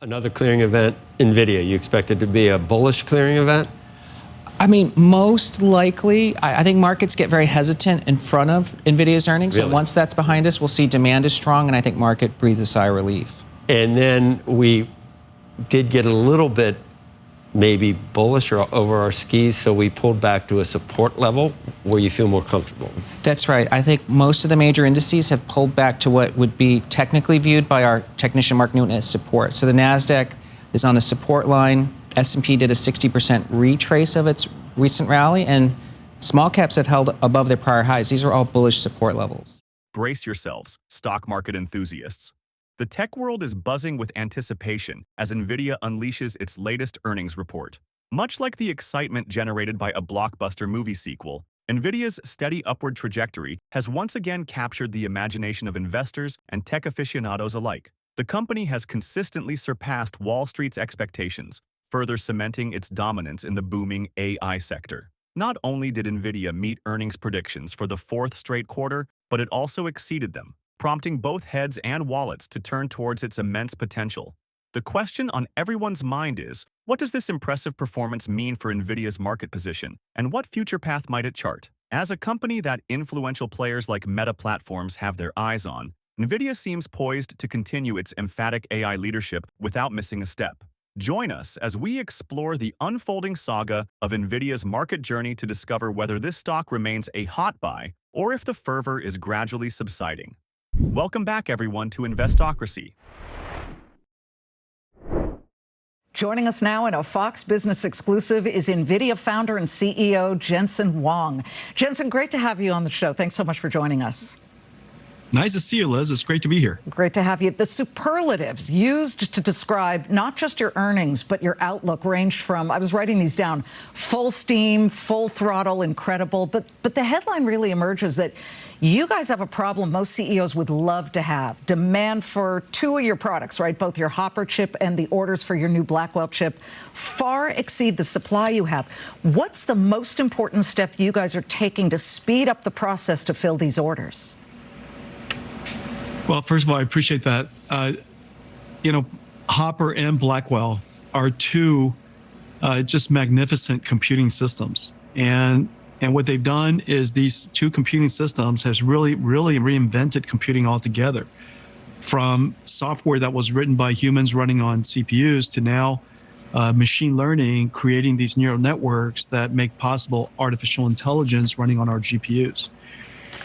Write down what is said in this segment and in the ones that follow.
Another clearing event, Nvidia. You expect it to be a bullish clearing event? I mean, most likely, I think markets get very hesitant in front of Nvidia's earnings. Really? And once that's behind us, we'll see demand is strong, and I think market breathes a sigh of relief. And then we did get a little bit maybe bullish or over our skis, so we pulled back to a support level where you feel more comfortable. That's right. I think most of the major indices have pulled back to what would be technically viewed by our technician Mark Newton as support. So the NASDAQ is on the support line. S&P did a 60% retrace of its recent rally, and small caps have held above their prior highs. These are all bullish support levels. Brace yourselves, stock market enthusiasts. The tech world is buzzing with anticipation as Nvidia unleashes its latest earnings report. Much like the excitement generated by a blockbuster movie sequel, Nvidia's steady upward trajectory has once again captured the imagination of investors and tech aficionados alike. The company has consistently surpassed Wall Street's expectations, further cementing its dominance in the booming AI sector. Not only did Nvidia meet earnings predictions for the fourth straight quarter, but it also exceeded them, prompting both heads and wallets to turn towards its immense potential. The question on everyone's mind is, what does this impressive performance mean for Nvidia's market position, and what future path might it chart? As a company that influential players like Meta Platforms have their eyes on, Nvidia seems poised to continue its emphatic AI leadership without missing a step. Join us as we explore the unfolding saga of Nvidia's market journey to discover whether this stock remains a hot buy or if the fervor is gradually subsiding. Welcome back, everyone, to Investocracy. Joining us now in a Fox Business exclusive is Nvidia founder and CEO Jensen Huang. Jensen, great to have you on the show. Thanks so much for joining us. Nice to see you, Liz. It's great to be here. Great to have you. The superlatives used to describe not just your earnings, but your outlook ranged from, I was writing these down, full steam, full throttle, incredible. But the headline really emerges that you guys have a problem most CEOs would love to have. Demand for two of your products, right? Both your Hopper chip and the orders for your new Blackwell chip far exceed the supply you have. What's the most important step you guys are taking to speed up the process to fill these orders? Well, first of all, I appreciate that. Hopper and Blackwell are two just magnificent computing systems. And what they've done is these two computing systems has really reinvented computing altogether. From software that was written by humans running on CPUs to now machine learning, creating these neural networks that make possible artificial intelligence running on our GPUs.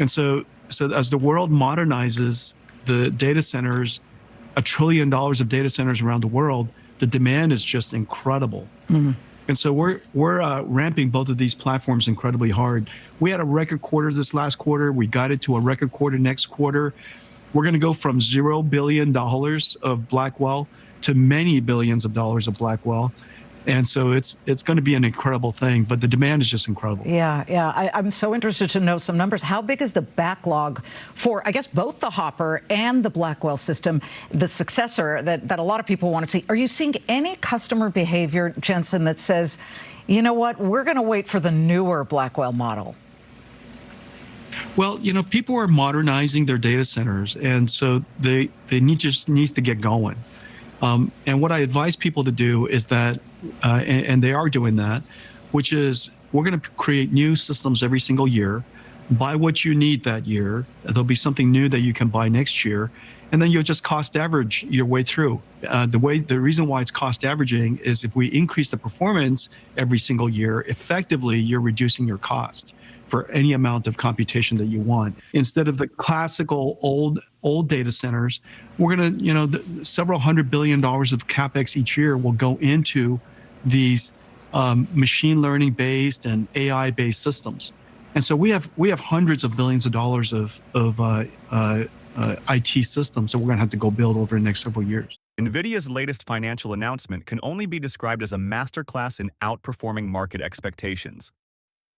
And so as the world modernizes the data centers, $1 trillion of data centers around the world, the demand is just incredible. Mm-hmm. And so we're ramping both of these platforms incredibly hard. We had a record quarter this last quarter. We guided to a record quarter next quarter. We're going to go from $0 billion of Blackwell to many billions of dollars of Blackwell. And so it's going to be an incredible thing, but the demand is just incredible. Yeah. I'm so interested to know some numbers. How big is the backlog for, I guess, both the Hopper and the Blackwell system, the successor that a lot of people want to see? Are you seeing any customer behavior, Jensen, that says, you know what, we're going to wait for the newer Blackwell model? Well, people are modernizing their data centers, and so they just needs to get going. And what I advise people to do is that, and they are doing that, which is we're going to create new systems every single year. Buy what you need that year. There'll be something new that you can buy next year. And then you'll just cost average your way through. The reason why it's cost averaging is if we increase the performance every single year, effectively you're reducing your cost for any amount of computation that you want. Instead of the classical old data centers, we're going to, several $100 billion of capex each year will go into these machine learning based and AI based systems. And so we have hundreds of billions of dollars of IT systems that we're going to have to go build over the next several years. Nvidia's latest financial announcement can only be described as a masterclass in outperforming market expectations.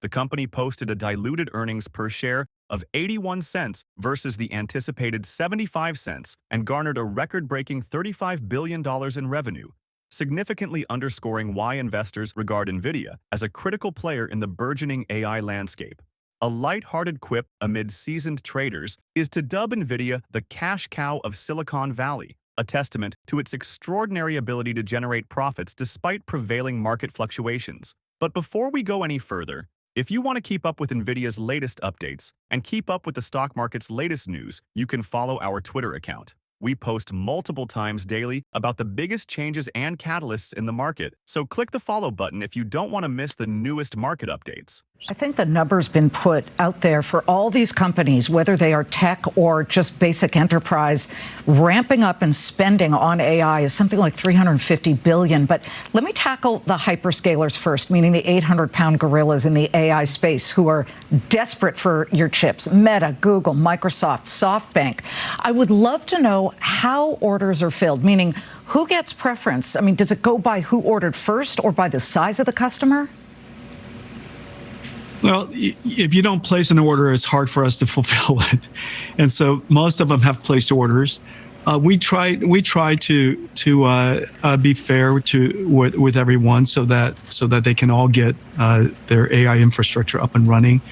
The company posted a diluted earnings per share of 81 cents versus the anticipated 75 cents and garnered a record-breaking $35 billion in revenue, significantly underscoring why investors regard Nvidia as a critical player in the burgeoning AI landscape. A light-hearted quip amid seasoned traders is to dub Nvidia the cash cow of Silicon Valley, a testament to its extraordinary ability to generate profits despite prevailing market fluctuations. But before we go any further, if you want to keep up with NVIDIA's latest updates and keep up with the stock market's latest news, you can follow our Twitter account. We post multiple times daily about the biggest changes and catalysts in the market, so click the follow button if you don't want to miss the newest market updates. I think the number's been put out there for all these companies, whether they are tech or just basic enterprise, ramping up and spending on AI is something like $350 billion. But let me tackle the hyperscalers first, meaning the 800-pound gorillas in the AI space who are desperate for your chips. Meta, Google, Microsoft, SoftBank. I would love to know how orders are filled, meaning who gets preference? I mean, does it go by who ordered first or by the size of the customer? Well, if you don't place an order, it's hard for us to fulfill it, and so most of them have placed orders. We try to be fair with everyone so that they can all get their AI infrastructure up and running.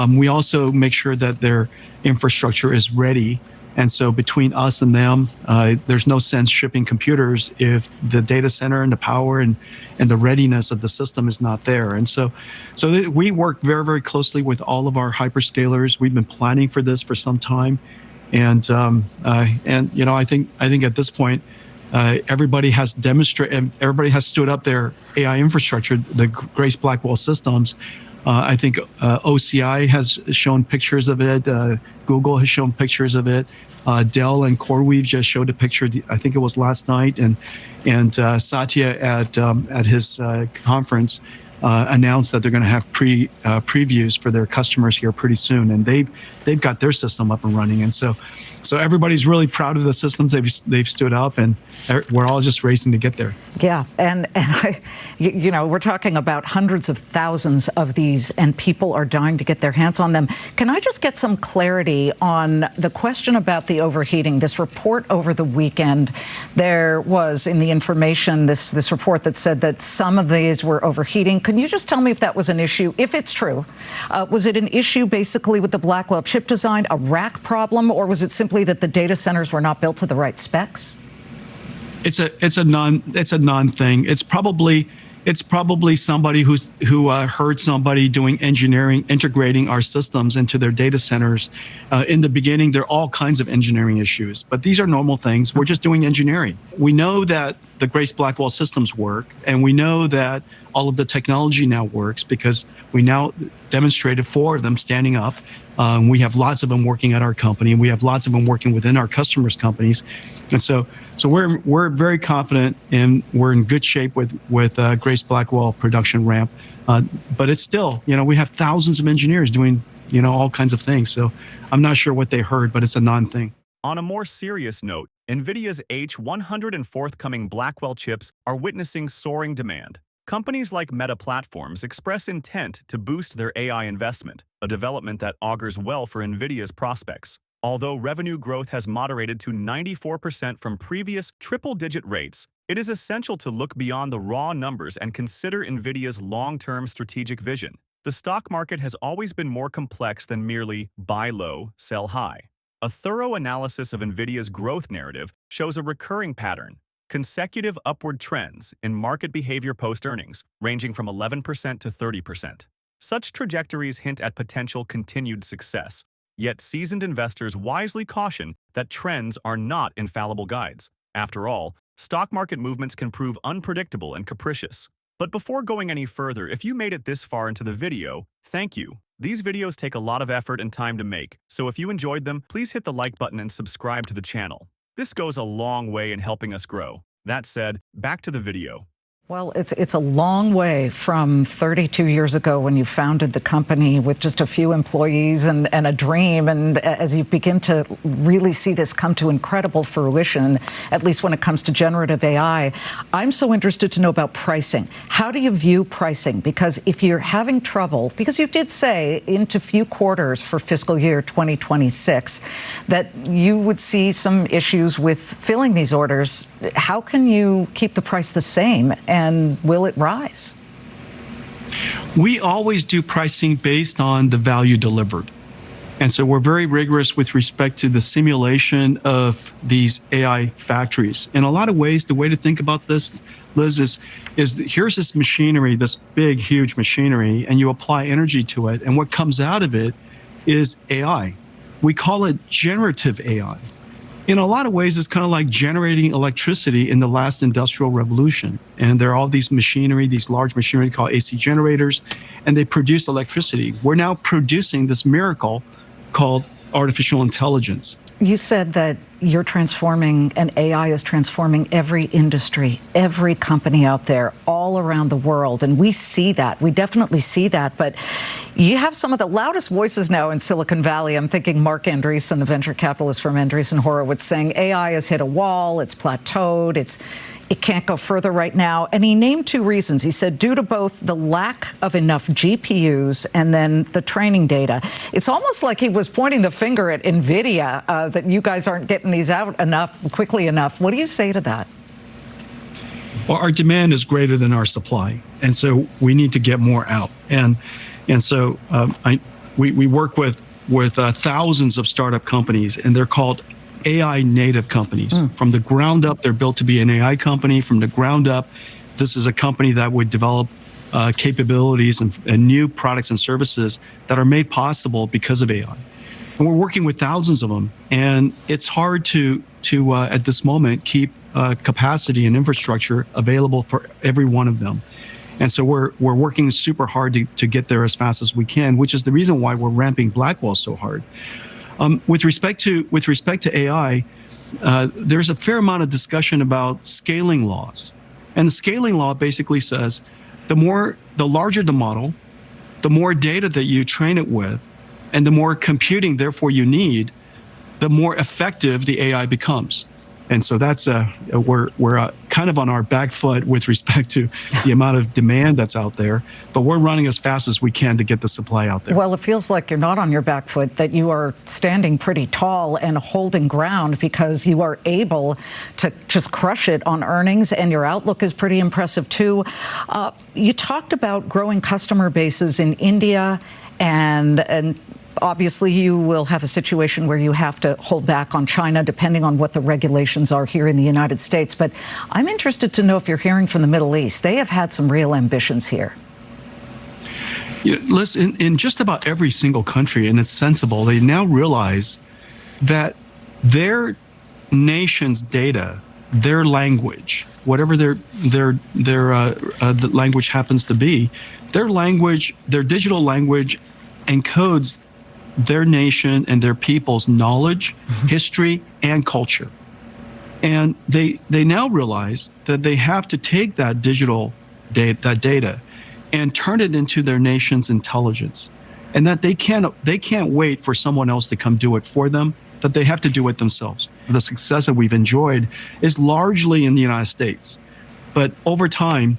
We also make sure that their infrastructure is ready. And so between us and them, there's no sense shipping computers if the data center and the power and the readiness of the system is not there. And so we work very, very closely with all of our hyperscalers. We've been planning for this for some time. And you know, I think at this point, everybody has stood up their AI infrastructure, the Grace Blackwell systems. I think OCI has shown pictures of it. Google has shown pictures of it. Dell and CoreWeave just showed a picture. I think it was last night, and Satya at his conference announced that they're going to have previews for their customers here pretty soon, and they've got their system up and running, and so everybody's really proud of the systems they've stood up, and we're all just racing to get there. Yeah, and you know, we're talking about hundreds of thousands of these, and people are dying to get their hands on them. Can I just get some clarity on the question about the overheating? This report over the weekend, there was in the information this report that said that some of these were overheating. Can you just tell me if that was an issue? If it's true, was it an issue basically with the Blackwell chip design, a rack problem, or was it simply that the data centers were not built to the right specs? It's a non thing. It's probably somebody who heard somebody doing engineering, integrating our systems into their data centers. In the beginning, there are all kinds of engineering issues, but these are normal things. We're just doing engineering. We know that the Grace Blackwell systems work, and we know that all of the technology now works because we now demonstrated 4 of them standing up. We have lots of them working at our company, and we have lots of them working within our customers' companies, and so we're very confident, and we're in good shape with Grace Blackwell production ramp. But it's still, you know, we have thousands of engineers doing, you know, all kinds of things. So I'm not sure what they heard, but it's a non-thing. On a more serious note, NVIDIA's H100 and forthcoming Blackwell chips are witnessing soaring demand. Companies like Meta Platforms express intent to boost their AI investment, a development that augurs well for NVIDIA's prospects. Although revenue growth has moderated to 94% from previous triple-digit rates, it is essential to look beyond the raw numbers and consider NVIDIA's long-term strategic vision. The stock market has always been more complex than merely buy low, sell high. A thorough analysis of NVIDIA's growth narrative shows a recurring pattern: consecutive upward trends in market behavior post-earnings, ranging from 11% to 30%. Such trajectories hint at potential continued success, yet seasoned investors wisely caution that trends are not infallible guides. After all, stock market movements can prove unpredictable and capricious. But before going any further, if you made it this far into the video, thank you. These videos take a lot of effort and time to make, so if you enjoyed them, please hit the like button and subscribe to the channel. This goes a long way in helping us grow. That said, back to the video. Well, it's a long way from 32 years ago when you founded the company with just a few employees and a dream. And as you begin to really see this come to incredible fruition, at least when it comes to generative AI, I'm so interested to know about pricing. How do you view pricing? Because if you're having trouble, because you did say into few quarters for fiscal year 2026 that you would see some issues with filling these orders, how can you keep the price the same? And will it rise? We always do pricing based on the value delivered. And so we're very rigorous with respect to the simulation of these AI factories. In a lot of ways, the way to think about this, Liz, is that here's this machinery, this big, huge machinery, and you apply energy to it, and what comes out of it is AI. We call it generative AI. In a lot of ways, it's kind of like generating electricity in the last industrial revolution. And there are all these machinery, these large machinery called AC generators, and they produce electricity. We're now producing this miracle called artificial intelligence. You said that you're transforming, and AI is transforming every industry, every company out there, all around the world. And we see that. We definitely see that. But you have some of the loudest voices now in Silicon Valley. I'm thinking Mark Andreessen, the venture capitalist from Andreessen Horowitz, saying AI has hit a wall, it's plateaued, it can't go further right now. And he named two reasons. He said due to both the lack of enough GPUs and then the training data. It's almost like he was pointing the finger at Nvidia, that you guys aren't getting these out quickly enough. What do you say to that? Well, our demand is greater than our supply, and so we need to get more out. And so we work with thousands of startup companies, and they're called AI native companies. From the ground up, they're built to be an AI company. From the ground up, this is a company that would develop capabilities and new products and services that are made possible because of AI. And we're working with thousands of them, and it's hard to at this moment keep capacity and infrastructure available for every one of them. And so we're working super hard to get there as fast as we can, which is the reason why we're ramping Blackwell so hard. With respect to AI, there's a fair amount of discussion about scaling laws, and the scaling law basically says the larger the model, the more data that you train it with, and the more computing therefore you need, the more effective the AI becomes. And so that's we're kind of on our back foot with respect to the amount of demand that's out there, but we're running as fast as we can to get the supply out there. Well, it feels like you're not on your back foot, that you are standing pretty tall and holding ground, because you are able to just crush it on earnings, and your outlook is pretty impressive too. You talked about growing customer bases in India, and obviously, you will have a situation where you have to hold back on China, depending on what the regulations are here in the United States. But I'm interested to know if you're hearing from the Middle East. They have had some real ambitions here. Yeah, listen, in just about every single country, and it's sensible, they now realize that their nation's data, their language, whatever their the language happens to be, their digital language encodes their nation and their people's knowledge, history, and culture. And they now realize that they have to take that digital data and turn it into their nation's intelligence, and that they can't wait for someone else to come do it for them, that they have to do it themselves. The success that we've enjoyed is largely in the United States, but over time,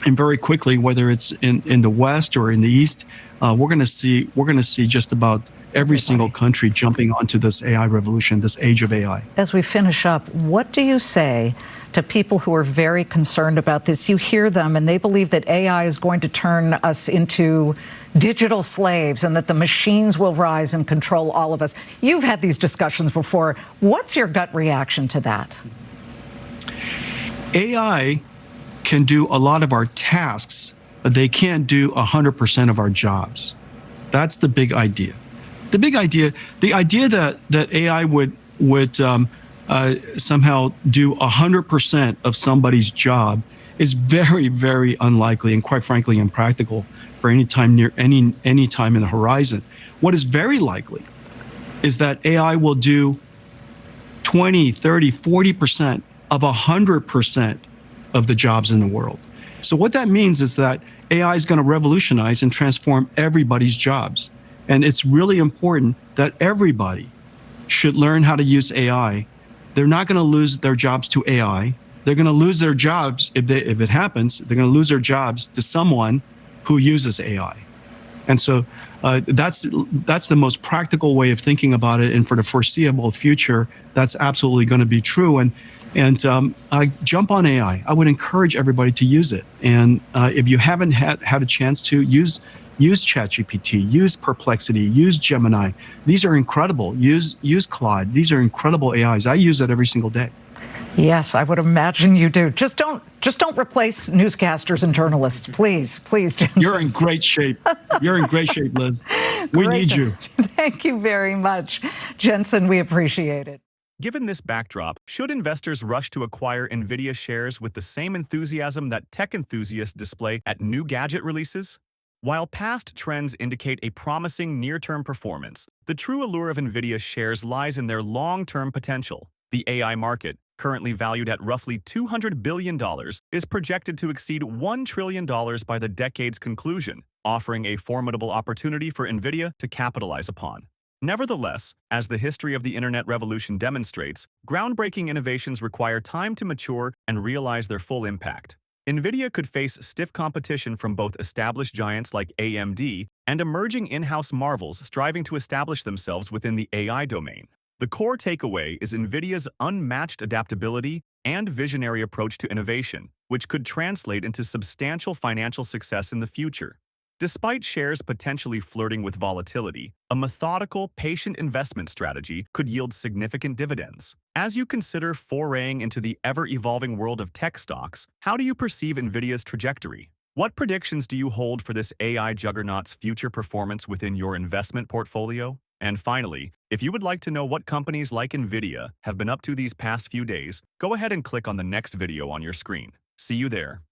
and very quickly, whether it's in the West or in the East, we're going to see just about every single country jumping onto this AI revolution, this age of AI. As we finish up, what do you say to people who are very concerned about this? You hear them, and they believe that AI is going to turn us into digital slaves, and that the machines will rise and control all of us. You've had these discussions before. What's your gut reaction to that? AI can do a lot of our tasks, but they can't do 100% of our jobs. That's the big idea. The idea that AI would somehow do 100% of somebody's job is very, very unlikely, and quite frankly impractical for any time in the horizon. What is very likely is that AI will do 20, 30, 40% of 100% of the jobs in the world. So what that means is that AI is going to revolutionize and transform everybody's jobs. And it's really important that everybody should learn how to use AI. They're not going to lose their jobs to AI. They're going to lose their jobs if it happens. They're going to lose their jobs to someone who uses AI. And so that's the most practical way of thinking about it. And for the foreseeable future, that's absolutely going to be true. And jump on AI. I would encourage everybody to use it. And if you haven't had a chance to use use ChatGPT, use Perplexity, use Gemini. These are incredible. Use Claude. These are incredible AIs. I use it every single day. Yes, I would imagine you do. Just don't replace newscasters and journalists, please, Jensen. You're in great shape. You're in great shape, Liz. We need you. Thank you very much, Jensen. We appreciate it. Given this backdrop, should investors rush to acquire Nvidia shares with the same enthusiasm that tech enthusiasts display at new gadget releases? While past trends indicate a promising near-term performance, the true allure of Nvidia shares lies in their long-term potential. The AI market, currently valued at roughly $200 billion, is projected to exceed $1 trillion by the decade's conclusion, offering a formidable opportunity for Nvidia to capitalize upon. Nevertheless, as the history of the internet revolution demonstrates, groundbreaking innovations require time to mature and realize their full impact. Nvidia could face stiff competition from both established giants like AMD and emerging in-house marvels striving to establish themselves within the AI domain. The core takeaway is Nvidia's unmatched adaptability and visionary approach to innovation, which could translate into substantial financial success in the future. Despite shares potentially flirting with volatility, a methodical, patient investment strategy could yield significant dividends. As you consider foraying into the ever-evolving world of tech stocks, how do you perceive Nvidia's trajectory? What predictions do you hold for this AI juggernaut's future performance within your investment portfolio? And finally, if you would like to know what companies like Nvidia have been up to these past few days, go ahead and click on the next video on your screen. See you there.